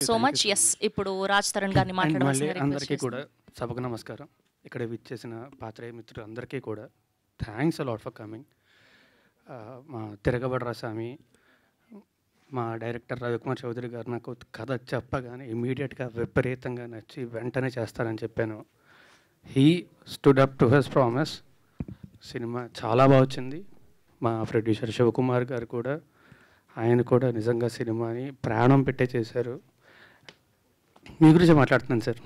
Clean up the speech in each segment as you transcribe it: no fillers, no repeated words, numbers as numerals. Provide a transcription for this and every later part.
So much. Yes, ఇప్పుడు రాజ్ తరుణ్ గారిని మాట్లాడవలసిందిగా రిక్వెస్ట్ అందరికీ కూడా చేస్తున్నాను. సభకు నమస్కారం. ఇక్కడ విచ్చేసిన పాత్రేయ మిత్రులు అందరికీ కూడా థ్యాంక్స్ అలాట్ ఫర్ కమింగ్. మా తిరగబడరా స్వామి, మా డైరెక్టర్ రవికుమార్ చౌదరి గారు నాకు కథ చెప్పగానే ఇమీడియట్గా విపరీతంగా నచ్చి వెంటనే చేస్తానని చెప్పాను. He stood up to his promise. Cinema చాలా బాగా వచ్చింది. మా ప్రొడ్యూసర్ శివకుమార్ గారు కూడా, ఆయన కూడా నిజంగా సినిమాని ప్రాణం పెట్టే చేశారు. మీ గురించి మాట్లాడుతున్నాను సార్.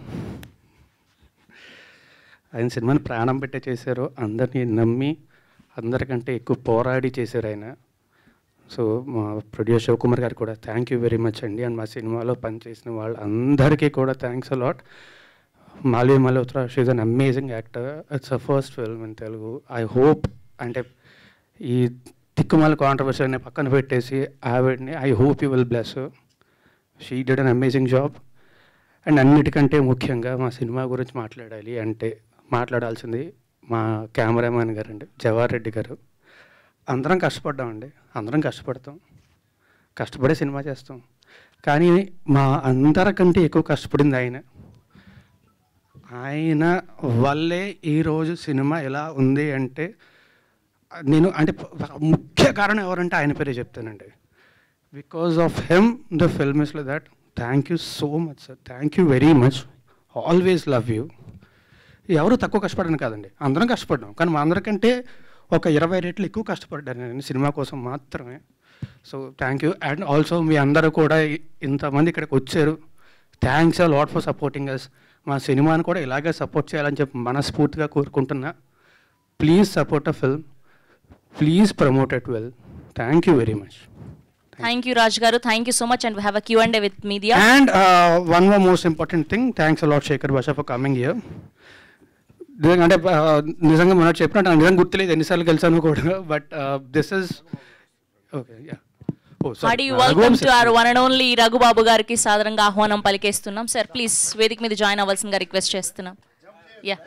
ఆయన సినిమాని ప్రాణం పెట్టే చేశారు, అందరినీ నమ్మి అందరికంటే ఎక్కువ పోరాడి చేశారు ఆయన. సో మా ప్రొడ్యూసర్ శివకుమార్ గారు కూడా థ్యాంక్ యూ వెరీ మచ్ అండి. అండ్ మా సినిమాలో పనిచేసిన వాళ్ళందరికీ కూడా thanks a lot. Malvi Malhotra, she is an amazing actor. It's a first film in Telugu. I hope, అంటే ఈ తిక్కుమాల కాంట్రవర్సీ అనే పక్కన పెట్టేసి ఆవిడ్ని I hope you will bless. She did an amazing job. And అన్నిటికంటే ముఖ్యంగా మా సినిమా గురించి మాట్లాడాలి అంటే మాట్లాడాల్సింది మా కెమెరామ్యాన్ గారు అండి, జవహర్ రెడ్డి గారు. అందరం కష్టపడ్డామండి, అందరం కష్టపడతాం, కష్టపడే సినిమా చేస్తాం. కానీ మా అందరికంటే ఎక్కువ కష్టపడింది ఆయన. ఆయన వల్లే ఈరోజు సినిమా ఎలా ఉంది అంటే, నేను అంటే ముఖ్య కారణం ఎవరంటే ఆయన పేరే చెప్తానండి. Because of him the film is like that. Thank you so much sir, thank you very much. Always love you. ఎవరు తక్కువ కష్టపడను కాదండి, అందరం కష్టపడ్డాం. కానీ మా అందరికంటే ఒక 20 రెట్లు ఎక్కువ కష్టపడ్డాను నేను సినిమా కోసం మాత్రమే. So thank you. And also మీ అందరూ కూడా ఇంతమంది ఇక్కడికి వచ్చారు. Thanks a lot for supporting us. మా సినిమాని కూడా ఇలాగే సపోర్ట్ చేయాలని చెప్పి మనస్ఫూర్తిగా కోరుకుంటున్నా. Please support a film, please promote it well. Thank you very much. Thank you Raj garu, thank you so much. And we have a Q&A with media. And one more most important thing, thanks a lot Shekhar Basha for coming here. అంటే నిజంగా మనం చెప్పినట్టు నాకు నిజంగా గుర్తులేదు ఎన్నిసార్లు కలిసాను కూడా. But this is okay. Welcome to our one and only Raghubabu గారికి సాదరంగా ఆహ్వానం పలికేస్తున్నాం. సార్ ప్లీజ్ వేదిక మీద జాయిన్ అవ్వాల్సిందిగా రిక్వెస్ట్ చేస్తున్నాం. Yeah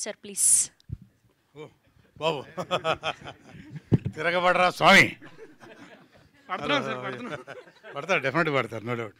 sir please. బాబు తిరగబడరా స్వామి. పడతారు, డెఫినెట్గా పడతారు, నో డౌట్.